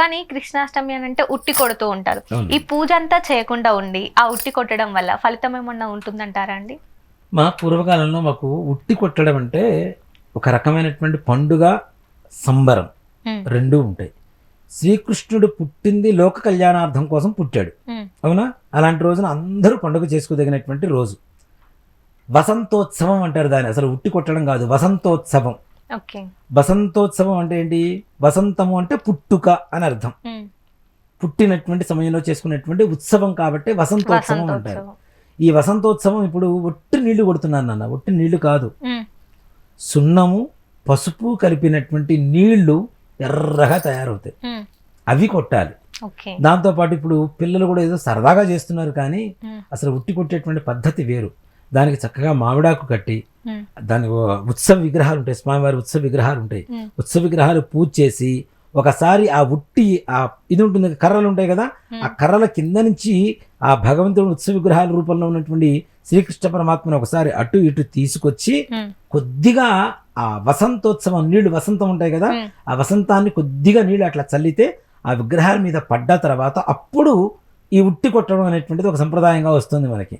కానీ కృష్ణాష్టమి అని అంటే ఉట్టి కొడుతూ ఉంటారు. ఈ పూజ అంతా చేయకుండా ఉండి ఆ ఉట్టి కొట్టడం వల్ల ఫలితం ఏమన్నా ఉంటుందంటారా అండి? మా పూర్వకాలంలో మాకు ఉట్టి కొట్టడం అంటే ఒక రకమైనటువంటి పండుగ, సంబరం రెండూ ఉంటాయి. శ్రీకృష్ణుడు పుట్టింది లోక కళ్యాణార్థం కోసం పుట్టాడు, అవునా? అలాంటి రోజున అందరూ పండుగ చేసుకోదగినటువంటి రోజు. వసంతోత్సవం అంటారు దాన్ని. అసలు ఉట్టి కొట్టడం కాదు, వసంతోత్సవం. వసంతోత్సవం అంటే ఏంటి? వసంతము అంటే పుట్టుక అని అర్థం. పుట్టినటువంటి సమయంలో చేసుకునేటువంటి ఉత్సవం కాబట్టి వసంతోత్సవం అంటారు. ఈ వసంతోత్సవం ఇప్పుడు ఒట్టి నీళ్లు కొడుతున్నాను నాన్న, ఒట్టి నీళ్లు కాదు, సున్నము పసుపు కలిపినటువంటి నీళ్లు ఎర్రగా తయారవుతాయి, అవి కొట్టాలి. దాంతోపాటు ఇప్పుడు పిల్లలు కూడా ఏదో సరదాగా చేస్తున్నారు, కానీ అసలు ఉట్టి కొట్టేటువంటి పద్ధతి వేరు. దానికి చక్కగా మామిడాకు కట్టి దాని ఉత్సవ విగ్రహాలు ఉంటాయి, స్వామివారి ఉత్సవ విగ్రహాలు ఉంటాయి. ఉత్సవ విగ్రహాలు పూజ చేసి ఒకసారి ఆ ఉట్టి ఆ ఇది ఉంటుంది, కర్రలు ఉంటాయి కదా, ఆ కర్రల కింద నుంచి ఆ భగవంతుడు ఉత్సవ విగ్రహాల రూపంలో ఉన్నటువంటి శ్రీకృష్ణ పరమాత్మను ఒకసారి అటు ఇటు తీసుకొచ్చి కొద్దిగా ఆ వసంతోత్సవం నీళ్లు, వసంతం ఉంటాయి కదా, ఆ వసంతాన్ని కొద్దిగా నీళ్లు అట్లా చల్లితే ఆ విగ్రహాల మీద పడ్డ తర్వాత అప్పుడు ఈ ఉట్టి కొట్టడం అనేటువంటిది ఒక సంప్రదాయంగా వస్తుంది మనకి.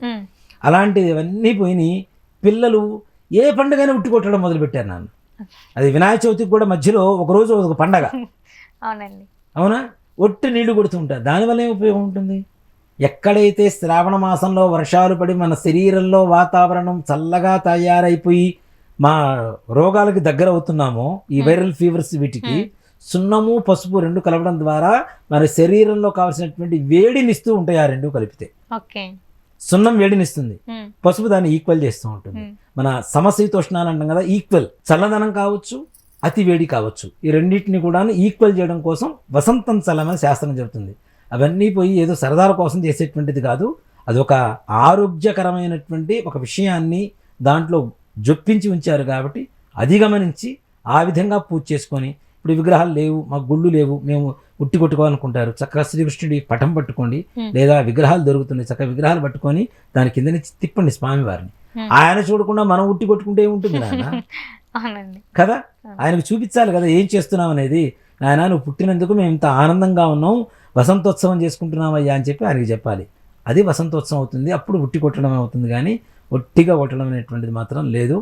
అలాంటివన్నీ పోయి పిల్లలు ఏ పండుగైనా ఉట్టి కొట్టడం మొదలుపెట్టారు నాన్న. అది వినాయక చవితికి కూడా మధ్యలో ఒకరోజు ఒక పండగ, అవునా? ఒట్టి నీళ్లు కొడుతుంటారు. దానివల్ల ఏం ఉపయోగం ఉంటుంది? ఎక్కడైతే శ్రావణ మాసంలో వర్షాలు పడి మన శరీరంలో వాతావరణం చల్లగా తయారైపోయి మా రోగాలకి దగ్గర అవుతున్నామో, ఈ వైరల్ ఫీవర్స్, వీటికి సున్నము పసుపు రెండు కలపడం ద్వారా మన శరీరంలో కావాల్సినటువంటి వేడినిస్తూ ఉంటాయి. ఆ రెండు కలిపితే సున్నం వేడినిస్తుంది, పసుపు దాన్ని ఈక్వల్ చేస్తూ ఉంటుంది. మన సమశీతోష్ణాలు అంటాం కదా, ఈక్వల్. చల్లదనం కావచ్చు, అతి వేడి కావచ్చు, ఈ రెండింటిని కూడా ఈక్వల్ చేయడం కోసం వసంతం చల్లమని శాస్త్రం చెబుతుంది. అవన్నీ పోయి ఏదో సరదాల కోసం చేసేటువంటిది కాదు, అది ఒక ఆరోగ్యకరమైనటువంటి ఒక విషయాన్ని దాంట్లో జొప్పించి ఉంచారు. కాబట్టి అది గమనించి ఆ విధంగా పూజ చేసుకొని, ఇప్పుడు విగ్రహాలు లేవు, మాకు గుళ్ళు లేవు, మేము ఉట్టి కొట్టుకోవాలనుకుంటారు, చక్కగా శ్రీకృష్ణుడి పటం పట్టుకోండి, లేదా విగ్రహాలు దొరుకుతున్నాయి, చక్కగా విగ్రహాలు పట్టుకొని దాని కింద నుంచి తిప్పండి స్వామివారిని. ఆయన చూడకుండా మనం ఉట్టి కొట్టుకుంటే ఏముంటుంది నాన్న కదా? ఆయనకు చూపించాలి కదా ఏం చేస్తున్నాం అనేది. ఆయన నువ్వు పుట్టినందుకు మేము ఇంత ఆనందంగా ఉన్నాం, వసంతోత్సవం చేసుకుంటున్నామయ్యా అని చెప్పి ఆయనకి చెప్పాలి. అది వసంతోత్సవం అవుతుంది, అప్పుడు ఉట్టి కొట్టడం అవుతుంది. కానీ ఒట్టిగా కొట్టడం అనేటువంటిది మాత్రం లేదు.